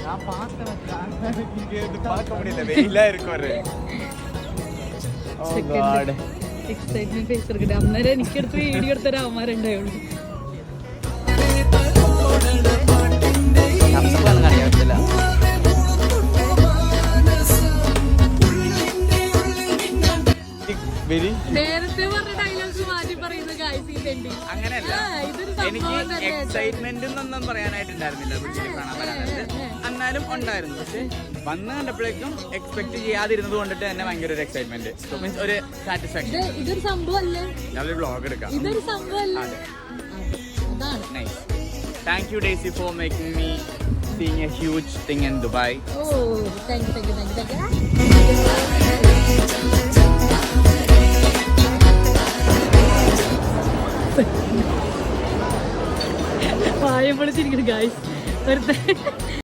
நான் பார்க்க முடியல, வெயிலா இருக்கும். എക്സൈറ്റ്മെന്റ് ഫേസ് എടുക്കട്ടെ. അന്നേരം എനിക്കെടുത്ത് വീഡിയോ എടുത്തൊരു അവന്മാരുണ്ടായുള്ളൂ. നേരത്തെ പറഞ്ഞ ഡയലോഗ്സ് മാറ്റി പറയുന്ന അങ്ങനെയല്ല, എനിക്ക് എക്സൈറ്റ്മെന്റ് ഒന്നും പറയാനായിട്ടുണ്ടായിരുന്നില്ല എന്നാലും ഉണ്ടായിരുന്നു. പക്ഷെ വന്ന് കണ്ടപ്പോഴേക്കും എക്സ്പെക്ട് ചെയ്യാതിരുന്നത് കൊണ്ടിട്ട് തന്നെ ഭയങ്കര ഒരു എക്സൈറ്റ്മെന്റ്, മീൻസ് ഒരു സാറ്റിസ്ഫാക്ഷൻ. ഇതൊരു സംഭവമല്ലേ, ഞാനൊരു വ്ളോഗ് എടുക്കാം. ഇതൊരു സംഭവമല്ലേ. Nice. Thank you Daisy for making me seeing a huge thing in Dubai. Oh, thank you. വായ പൊളിച്ചിരിക്കുന്നു ഗൈസ്.